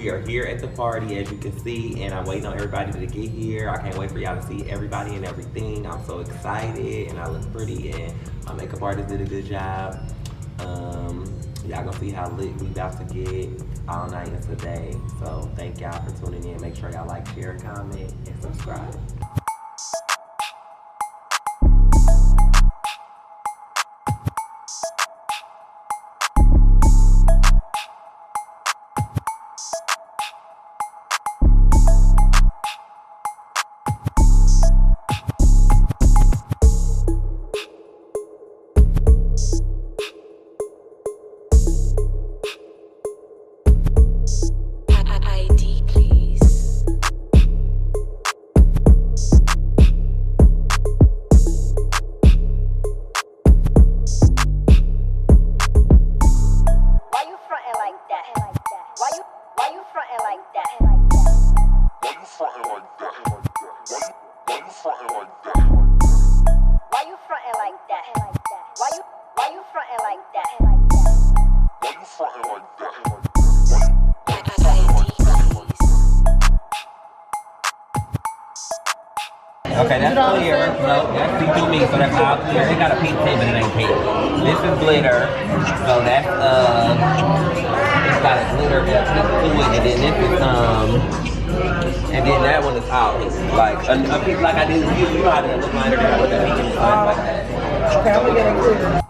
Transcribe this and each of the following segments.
We are here at the party, as you can see, and I'm waiting on everybody to get here. I can't wait for y'all to see everybody and everything. I'm so excited, and I look pretty, and my makeup artist did a good job. Y'all gonna see how lit we about to get all night and today. So thank y'all for tuning in. Make sure y'all like, share, comment, and subscribe. Okay, that's clear. No, that's see-through me, so that's all clear. It got a pink tip, but it ain't pink. This is glitter, so that's it's got a glitter to it, and then this is and then that one is all pink. Like a piece like I did with you. You know how to look liner down with the pink inside like that. Okay, I'm gonna get it clear.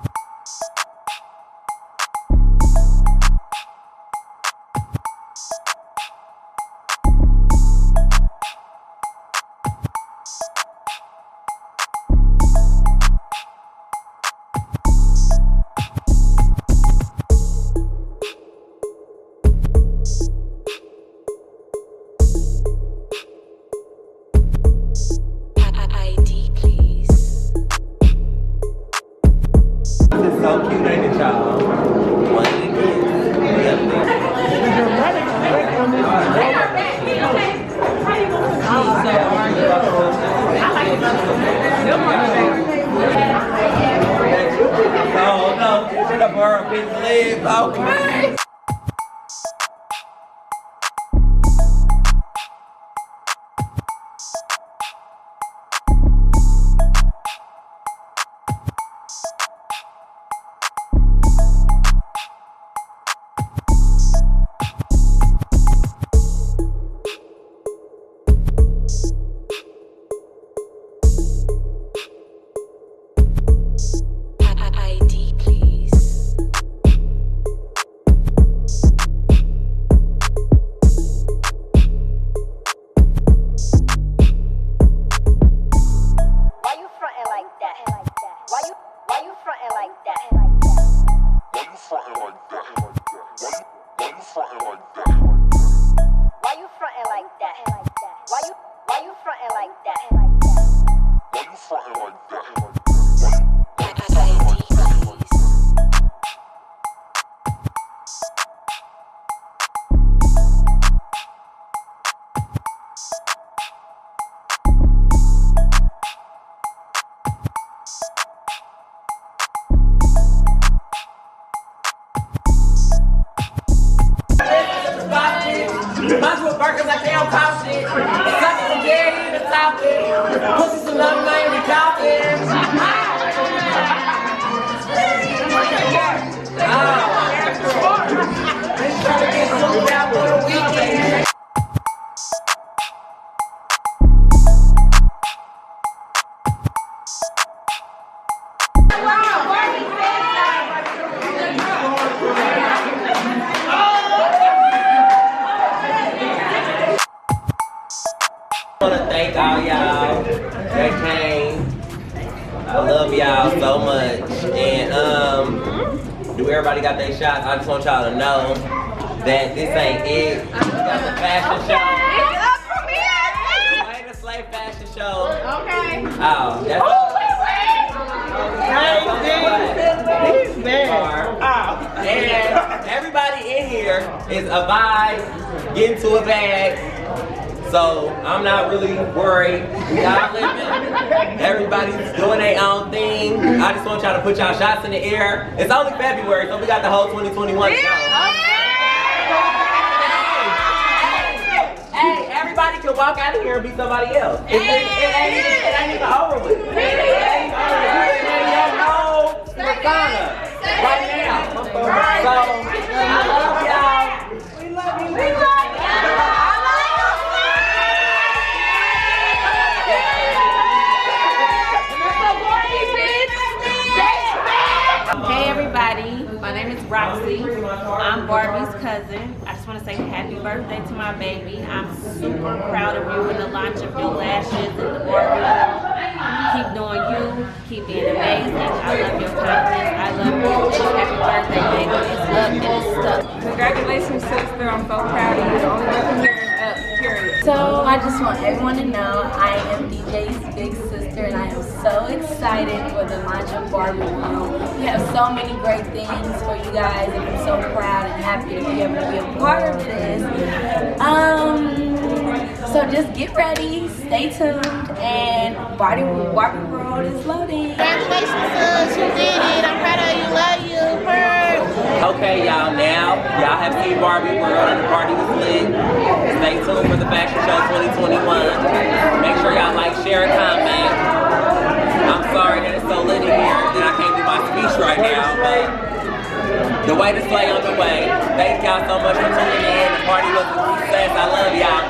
So cute, ain't it, y'all? One of the kids. Oh no, should have borrowed his legs, okay? Burgers, I can't call shit. Sucking some dead in the topic. Pussy some love, man, we talking. Bitch trying to get some out for the weekend. I want to thank all y'all that came. I love y'all so much. And do everybody got their shots? I just want y'all to know that this ain't it. We got the fashion show. It's up for me. Wait, the slave fashion show. Okay. Oh, that's and everybody in here is a vibe, get into a bag. So I'm not really worried. Y'all living. Everybody's doing their own thing. I just want y'all to put y'all shots in the air. It's only February, so we got the whole 2021 show. Anybody can walk out of here and be somebody else. It ain't even over with. It ain't over with. You can have your nose to the sauna right now. So, I love y'all. We love you. We love you. Hey everybody, my name is Roxy. I'm Barbie's cousin. I just want to say happy birthday to my baby. I'm super proud of you in the launch of your lashes and the Barbie. Keep doing you, keep being amazing. I love your confidence. I love you. Happy birthday, baby. It's love and it's stuff. Congratulations, sister. I'm so proud of you. The only one from here is up, period. So I just want everyone to know I am DJ's big sister and I am so excited for the launch of Barbie World. We have so many great things for you guys and I'm so proud and happy to be able to be a part of this. So just get ready, stay tuned, and Barbie World is loading. Congratulations, sis. You did it. I'm proud of you. Love you. Okay, y'all, now y'all have seen Barbie World and the party was lit. Stay tuned for the Fashion Show 2021. Make sure y'all like, share, and comment. I'm sorry that it's so lit in here that I can't do my speech right now, but the way to slay on the way. Thank y'all so much for tuning in. The party was a success. I love y'all.